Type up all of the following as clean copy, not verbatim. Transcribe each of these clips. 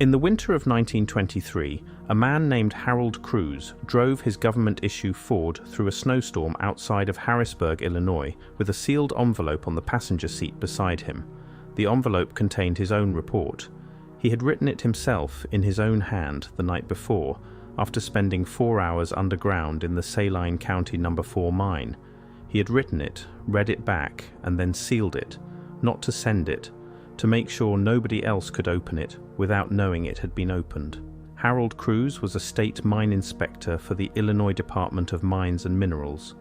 In the winter of 1923, a man named Harold Cruse drove his government-issue Ford through a snowstorm outside of Harrisburg, Illinois, with a sealed envelope on the passenger seat beside him. The envelope contained his own report. He had written it himself in his own hand the night before, after spending 4 hours underground in the Saline County No. 4 mine. He had written it, read it back, and then sealed it, not to send it, to make sure nobody else could open it without knowing it had been opened. Harold Cruse was a state mine inspector for the Illinois Department of Mines and Minerals.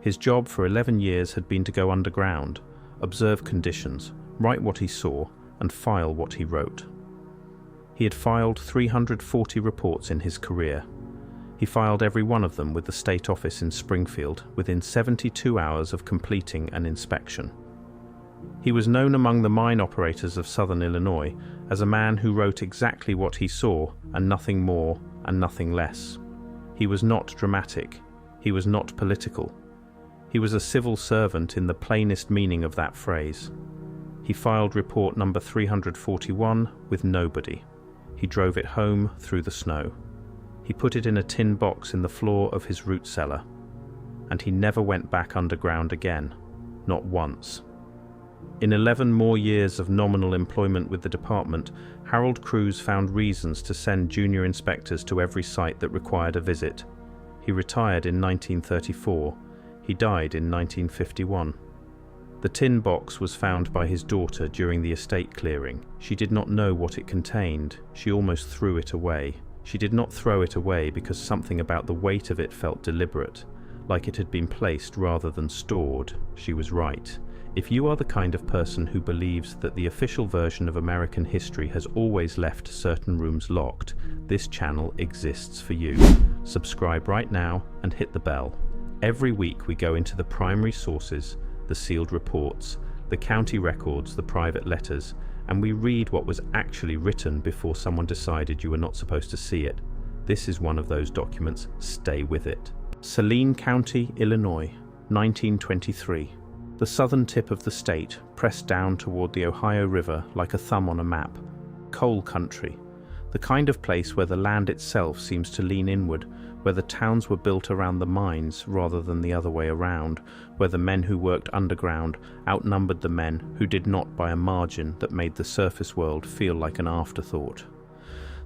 His job for 11 years had been to go underground, observe conditions, write what he saw, and file what he wrote. He had filed 340 reports in his career. He filed every one of them with the state office in Springfield within 72 hours of completing an inspection. He was known among the mine operators of southern Illinois as a man who wrote exactly what he saw and nothing more and nothing less. He was not dramatic. He was not political. He was a civil servant in the plainest meaning of that phrase. He filed report number 341 with nobody. He drove it home through the snow. He put it in a tin box in the floor of his root cellar. And he never went back underground again, not once. In 11 more years of nominal employment with the department, Harold Cruse found reasons to send junior inspectors to every site that required a visit. He retired in 1934. He died in 1951. The tin box was found by his daughter during the estate clearing. She did not know what it contained. She almost threw it away. She did not throw it away because something about the weight of it felt deliberate, like it had been placed rather than stored. She was right. If you are the kind of person who believes that the official version of American history has always left certain rooms locked, this channel exists for you. Subscribe right now and hit the bell. Every week we go into the primary sources, the sealed reports, the county records, the private letters, and we read what was actually written before someone decided you were not supposed to see it. This is one of those documents. Stay with it. Saline County, Illinois, 1923. The southern tip of the state, pressed down toward the Ohio River like a thumb on a map. Coal country. The kind of place where the land itself seems to lean inward, where the towns were built around the mines rather than the other way around, where the men who worked underground outnumbered the men who did not by a margin that made the surface world feel like an afterthought.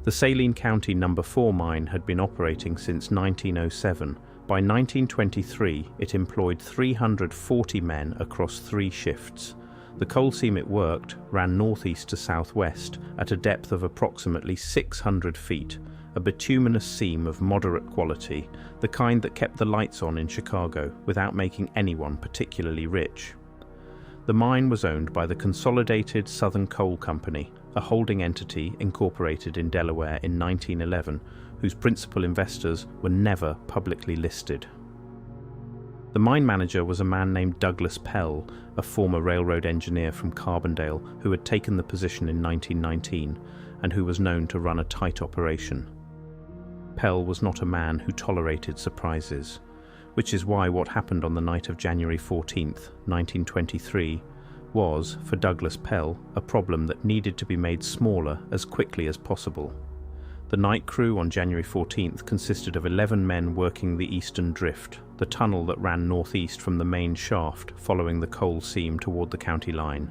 The Saline County No. 4 mine had been operating since 1907. By 1923, it employed 340 men across 3 shifts. The coal seam it worked ran northeast to southwest at a depth of approximately 600 feet, a bituminous seam of moderate quality, the kind that kept the lights on in Chicago without making anyone particularly rich. The mine was owned by the Consolidated Southern Coal Company, a holding entity incorporated in Delaware in 1911, whose principal investors were never publicly listed. The mine manager was a man named Douglas Pell, a former railroad engineer from Carbondale who had taken the position in 1919 and who was known to run a tight operation. Pell was not a man who tolerated surprises, which is why what happened on the night of January 14th, 1923, was, for Douglas Pell, a problem that needed to be made smaller as quickly as possible. The night crew on January 14th consisted of 11 men working the Eastern Drift, the tunnel that ran northeast from the main shaft following the coal seam toward the county line.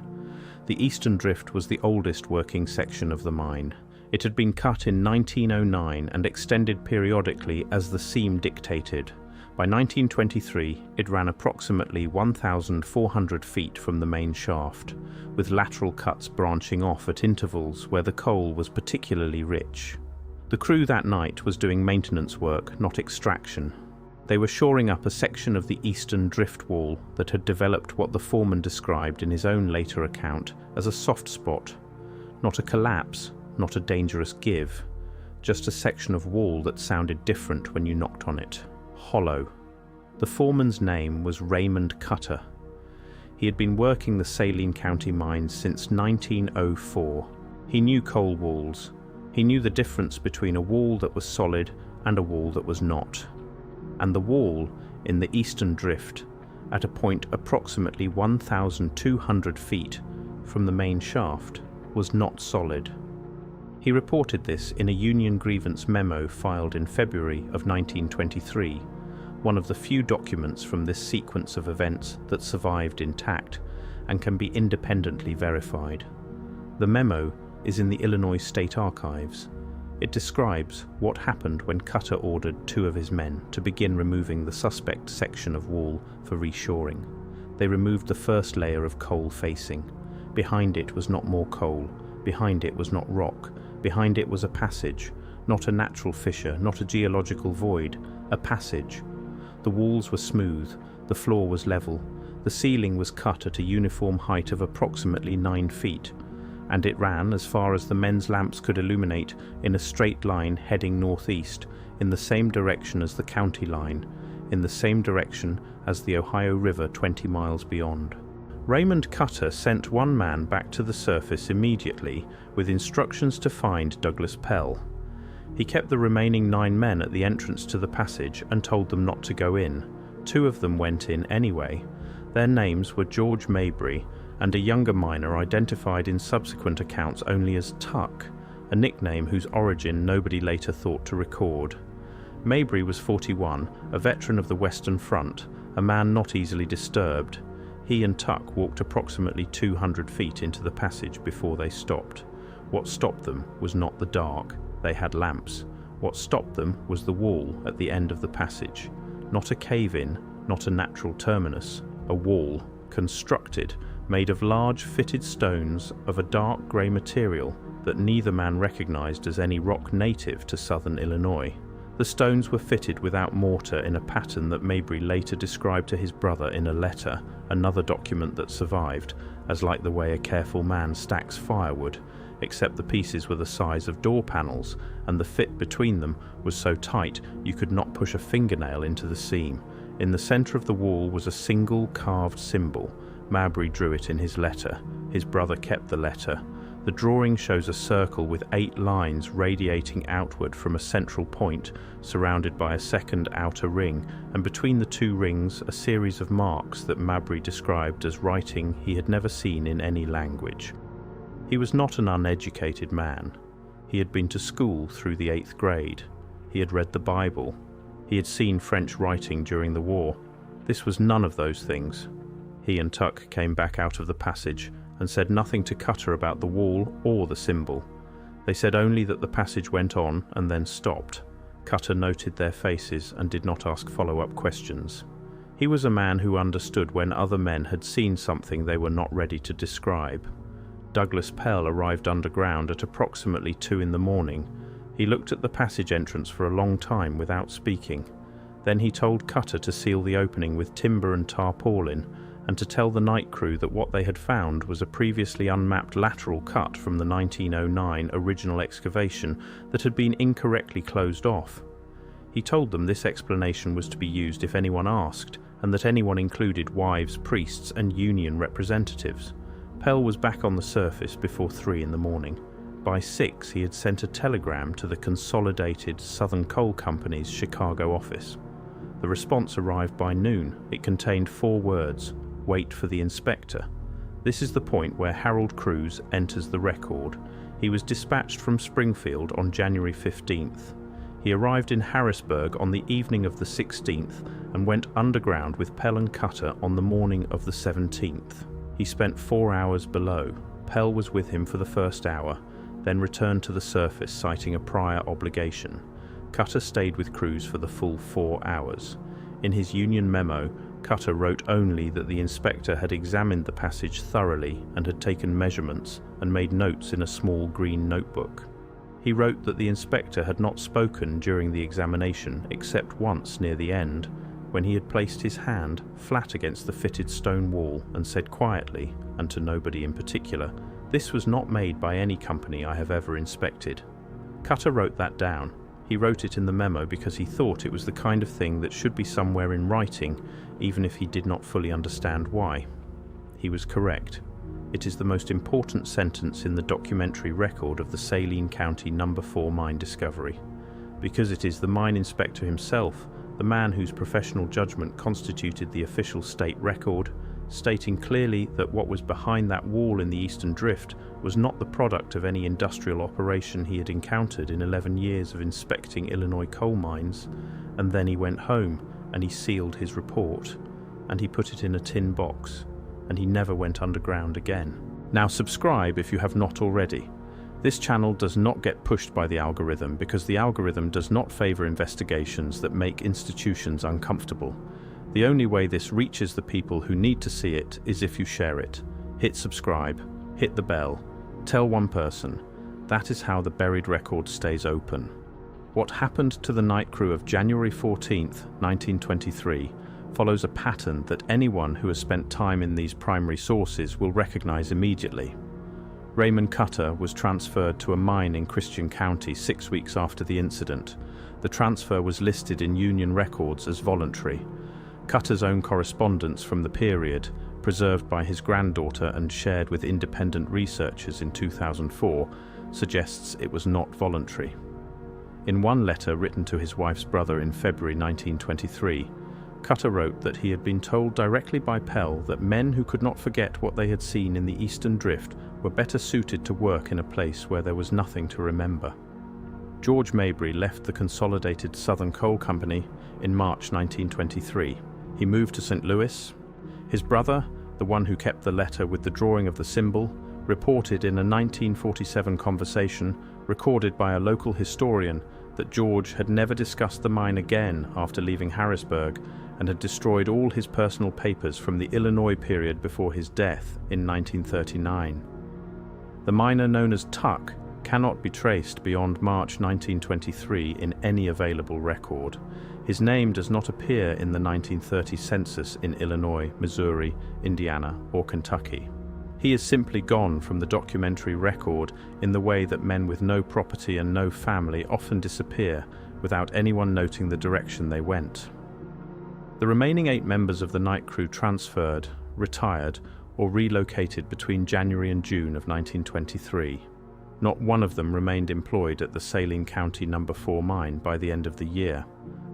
The Eastern Drift was the oldest working section of the mine. It had been cut in 1909 and extended periodically as the seam dictated. By 1923, it ran approximately 1,400 feet from the main shaft, with lateral cuts branching off at intervals where the coal was particularly rich. The crew that night was doing maintenance work, not extraction. They were shoring up a section of the eastern drift wall that had developed what the foreman described in his own later account as a soft spot. Not a collapse, not a dangerous give, just a section of wall that sounded different when you knocked on it. Hollow. The foreman's name was Raymond Cutter. He had been working the Saline County mines since 1904. He knew coal walls. He knew the difference between a wall that was solid and a wall that was not. And the wall in the Eastern Drift, at a point approximately 1,200 feet from the main shaft, was not solid. He reported this in a union grievance memo filed in February of 1923, one of the few documents from this sequence of events that survived intact and can be independently verified. The memo is in the Illinois State Archives. It describes what happened when Cutter ordered 2 of his men to begin removing the suspect section of wall for reshoring. They removed the first layer of coal facing. Behind it was not more coal. Behind it was not rock. Behind it was a passage, not a natural fissure, not a geological void, a passage. The walls were smooth, the floor was level, the ceiling was cut at a uniform height of approximately 9 feet, and it ran, as far as the men's lamps could illuminate, in a straight line heading northeast, in the same direction as the county line, in the same direction as the Ohio River 20 miles beyond. Raymond Cutter sent 1 man back to the surface immediately with instructions to find Douglas Pell. He kept the remaining 9 men at the entrance to the passage and told them not to go in. 2 of them went in anyway. Their names were George Mabry and a younger miner identified in subsequent accounts only as Tuck, a nickname whose origin nobody later thought to record. Mabry was 41, a veteran of the Western Front, a man not easily disturbed. He and Tuck walked approximately 200 feet into the passage before they stopped. What stopped them was not the dark. They had lamps. What stopped them was the wall at the end of the passage. Not a cave-in, not a natural terminus. A wall, constructed, made of large fitted stones of a dark grey material that neither man recognized as any rock native to southern Illinois. The stones were fitted without mortar in a pattern that Mabry later described to his brother in a letter, another document that survived, as like the way a careful man stacks firewood, except the pieces were the size of door panels, and the fit between them was so tight you could not push a fingernail into the seam. In the centre of the wall was a single carved symbol. Mabry drew it in his letter. His brother kept the letter. The drawing shows a circle with 8 lines radiating outward from a central point, surrounded by a second outer ring, and between the 2 rings a series of marks that Mabry described as writing he had never seen in any language. He was not an uneducated man. He had been to school through the 8th grade. He had read the Bible. He had seen French writing during the war. This was none of those things. He and Tuck came back out of the passage and said nothing to Cutter about the wall or the symbol. They said only that the passage went on and then stopped. Cutter noted their faces and did not ask follow-up questions. He was a man who understood when other men had seen something they were not ready to describe. Douglas Pell arrived underground at approximately 2 in the morning. He looked at the passage entrance for a long time without speaking. Then he told Cutter to seal the opening with timber and tarpaulin, and to tell the night crew that what they had found was a previously unmapped lateral cut from the 1909 original excavation that had been incorrectly closed off. He told them this explanation was to be used if anyone asked, and that anyone included wives, priests, and union representatives. Pell was back on the surface before 3 in the morning. By 6 he had sent a telegram to the Consolidated Southern Coal Company's Chicago office. The response arrived by noon. It contained 4 words: "Wait for the inspector." This is the point where Harold Crews enters the record. He was dispatched from Springfield on January 15th. He arrived in Harrisburg on the evening of the 16th and went underground with Pell and Cutter on the morning of the 17th. He spent 4 hours below. Pell was with him for the first hour, then returned to the surface citing a prior obligation. Cutter stayed with Crews for the full 4 hours. In his union memo, Cutter wrote only that the inspector had examined the passage thoroughly and had taken measurements and made notes in a small green notebook. He wrote that the inspector had not spoken during the examination except once near the end, when he had placed his hand flat against the fitted stone wall and said quietly, and to nobody in particular, "This was not made by any company I have ever inspected." Cutter wrote that down. He wrote it in the memo because he thought it was the kind of thing that should be somewhere in writing, even if he did not fully understand why. He was correct. It is the most important sentence in the documentary record of the Saline County No. 4 mine discovery. Because it is the mine inspector himself, the man whose professional judgment constituted the official state record, stating clearly that what was behind that wall in the Eastern Drift was not the product of any industrial operation he had encountered in 11 years of inspecting Illinois coal mines. And then he went home and he sealed his report, and he put it in a tin box, and he never went underground again. Now subscribe if you have not already. This channel does not get pushed by the algorithm because the algorithm does not favor investigations that make institutions uncomfortable. The only way this reaches the people who need to see it is if you share it. Hit subscribe, hit the bell, tell one person. That is how the buried record stays open. What happened to the night crew of January 14th, 1923 follows a pattern that anyone who has spent time in these primary sources will recognize immediately. Raymond Cutter was transferred to a mine in Christian County 6 weeks after the incident. The transfer was listed in Union records as voluntary. Cutter's own correspondence from the period, preserved by his granddaughter and shared with independent researchers in 2004, suggests it was not voluntary. In one letter written to his wife's brother in February 1923, Cutter wrote that he had been told directly by Pell that men who could not forget what they had seen in the Eastern Drift were better suited to work in a place where there was nothing to remember. George Mabry left the Consolidated Southern Coal Company in March 1923. He moved to St. Louis. His brother, the one who kept the letter with the drawing of the symbol, reported in a 1947 conversation recorded by a local historian that George had never discussed the mine again after leaving Harrisburg and had destroyed all his personal papers from the Illinois period before his death in 1939. The miner known as Tuck cannot be traced beyond March 1923 in any available record. His name does not appear in the 1930 census in Illinois, Missouri, Indiana, or Kentucky. He is simply gone from the documentary record in the way that men with no property and no family often disappear without anyone noting the direction they went. The remaining 8 members of the night crew transferred, retired, or relocated between January and June of 1923. Not one of them remained employed at the Saline County No. 4 mine by the end of the year.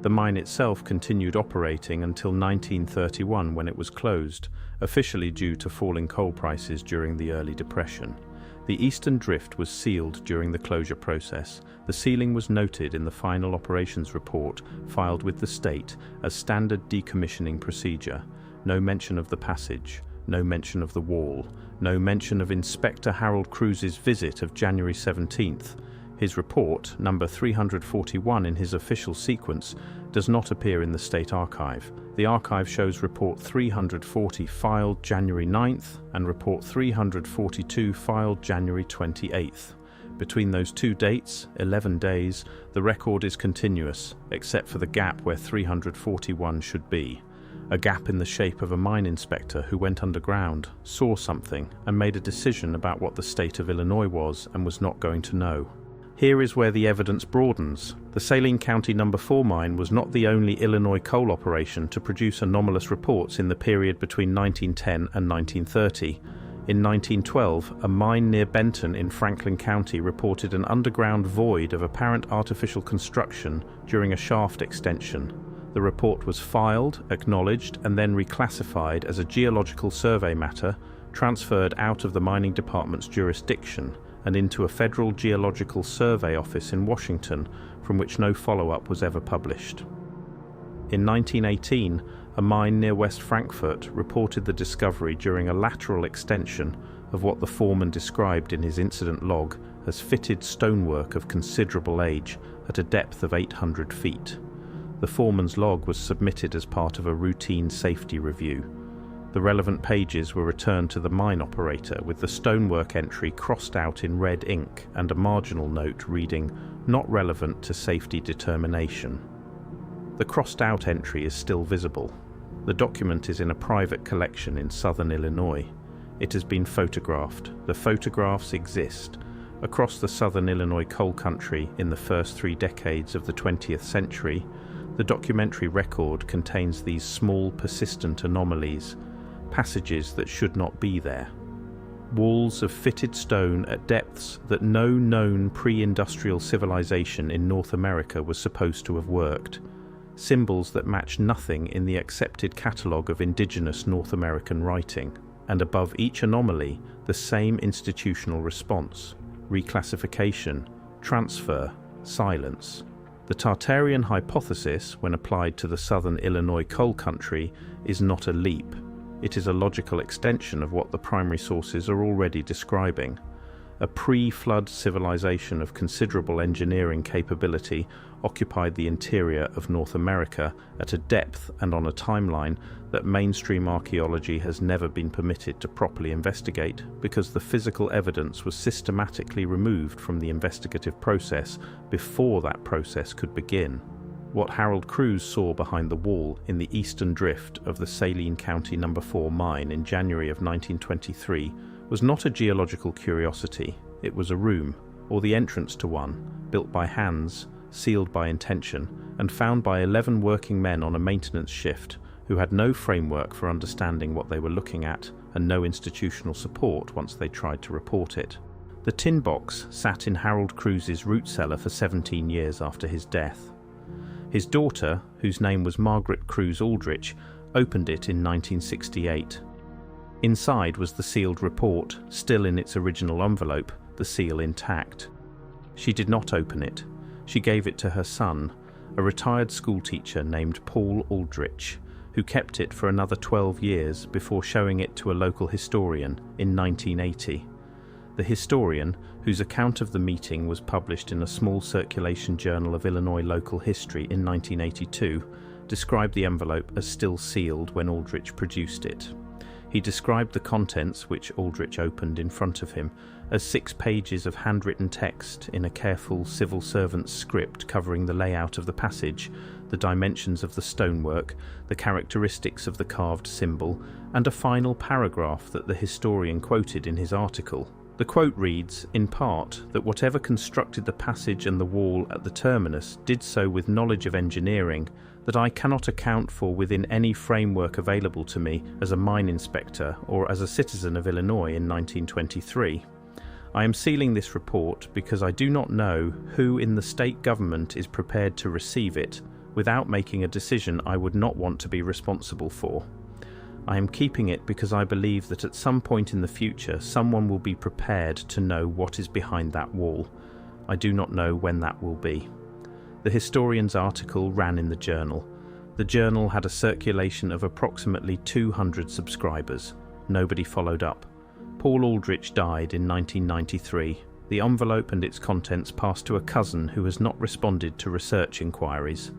The mine itself continued operating until 1931 when it was closed, officially due to falling coal prices during the early Depression. The Eastern Drift was sealed during the closure process. The sealing was noted in the final operations report filed with the state as standard decommissioning procedure. No mention of the passage, no mention of the wall, no mention of Inspector Harold Cruz's visit of January 17th. His report, number 341 in his official sequence, does not appear in the state archive. The archive shows report 340 filed January 9th and report 342 filed January 28th. Between those two dates, 11 days, the record is continuous, except for the gap where 341 should be. A gap in the shape of a mine inspector who went underground, saw something, and made a decision about what the state of Illinois was and was not going to know. Here is where the evidence broadens. The Saline County No. 4 mine was not the only Illinois coal operation to produce anomalous reports in the period between 1910 and 1930. In 1912, a mine near Benton in Franklin County reported an underground void of apparent artificial construction during a shaft extension. The report was filed, acknowledged, and then reclassified as a geological survey matter, transferred out of the mining department's jurisdiction and into a federal geological survey office in Washington, from which no follow-up was ever published. In 1918, a mine near West Frankfort reported the discovery during a lateral extension of what the foreman described in his incident log as fitted stonework of considerable age at a depth of 800 feet. The foreman's log was submitted as part of a routine safety review. The relevant pages were returned to the mine operator with the stonework entry crossed out in red ink and a marginal note reading, "Not relevant to safety determination." The crossed out entry is still visible. The document is in a private collection in southern Illinois. It has been photographed. The photographs exist. Across the southern Illinois coal country in the first 3 decades of the 20th century, the documentary record contains these small, persistent anomalies, passages that should not be there. Walls of fitted stone at depths that no known pre-industrial civilization in North America was supposed to have worked. symbols that match nothing in the accepted catalogue of indigenous North American writing, and above each anomaly, the same institutional response: reclassification, transfer, silence. The Tartarian hypothesis, when applied to the southern Illinois coal country, is not a leap. It is a logical extension of what the primary sources are already describing. A pre-flood civilization of considerable engineering capability occupied the interior of North America at a depth and on a timeline that mainstream archaeology has never been permitted to properly investigate, because the physical evidence was systematically removed from the investigative process before that process could begin. What Harold Crews saw behind the wall in the eastern drift of the Saline County No. 4 mine in January of 1923 was not a geological curiosity. It was a room, or the entrance to one, built by hands, sealed by intention, and found by 11 working men on a maintenance shift who had no framework for understanding what they were looking at and no institutional support once they tried to report it. The tin box sat in Harold Crews's root cellar for 17 years after his death. His daughter, whose name was Margaret Crews Aldrich, opened it in 1968. Inside was the sealed report, still in its original envelope, the seal intact. She did not open it. She gave it to her son, a retired schoolteacher named Paul Aldrich, who kept it for another 12 years before showing it to a local historian in 1980. The historian, whose account of the meeting was published in a small circulation journal of Illinois local history in 1982, described the envelope as still sealed when Aldrich produced it. He described the contents, which Aldrich opened in front of him, as 6 pages of handwritten text in a careful civil servant's script covering the layout of the passage, the dimensions of the stonework, the characteristics of the carved symbol, and a final paragraph that the historian quoted in his article. The quote reads, in part, that whatever constructed the passage and the wall at the terminus did so with knowledge of engineering that I cannot account for within any framework available to me as a mine inspector or as a citizen of Illinois in 1923. I am sealing this report because I do not know who in the state government is prepared to receive it without making a decision I would not want to be responsible for. I am keeping it because I believe that at some point in the future someone will be prepared to know what is behind that wall. I do not know when that will be. The historian's article ran in the journal. The journal had a circulation of approximately 200 subscribers. Nobody followed up. Paul Aldrich died in 1993. The envelope and its contents passed to a cousin who has not responded to research inquiries.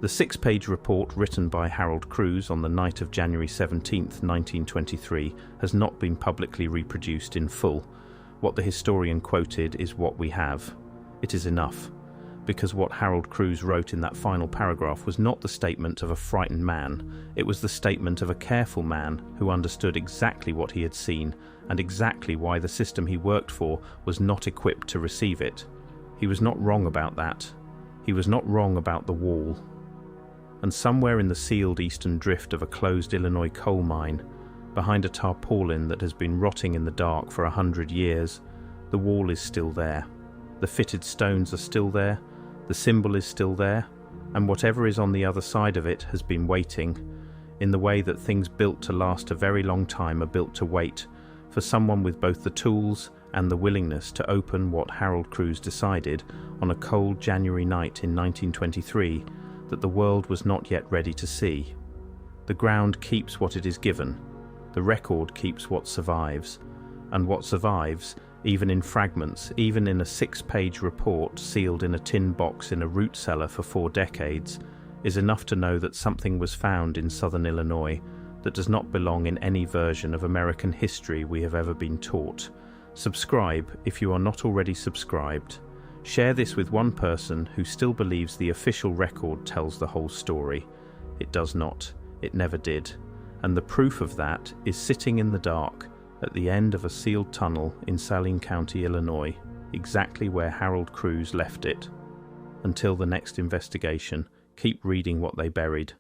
The 6-page report written by Harold Crews on the night of January 17, 1923, has not been publicly reproduced in full. What the historian quoted is what we have. It is enough, because what Harold Crews wrote in that final paragraph was not the statement of a frightened man. It was the statement of a careful man who understood exactly what he had seen and exactly why the system he worked for was not equipped to receive it. He was not wrong about that. He was not wrong about the wall. And somewhere in the sealed eastern drift of a closed Illinois coal mine, behind a tarpaulin that has been rotting in the dark for 100 years, the wall is still there. The fitted stones are still there, the symbol is still there, and whatever is on the other side of it has been waiting, in the way that things built to last a very long time are built to wait, for someone with both the tools and the willingness to open what Harold Crews decided on a cold January night in 1923 that the world was not yet ready to see. The ground keeps what it is given, the record keeps what survives, and what survives, even in fragments, even in a 6-page report sealed in a tin box in a root cellar for 4 decades, is enough to know that something was found in southern Illinois that does not belong in any version of American history we have ever been taught. Subscribe if you are not already subscribed. Share this with one person who still believes the official record tells the whole story. It does not. It never did. And the proof of that is sitting in the dark at the end of a sealed tunnel in Saline County, Illinois, exactly where Harold Crews left it. Until the next investigation, keep reading what they buried.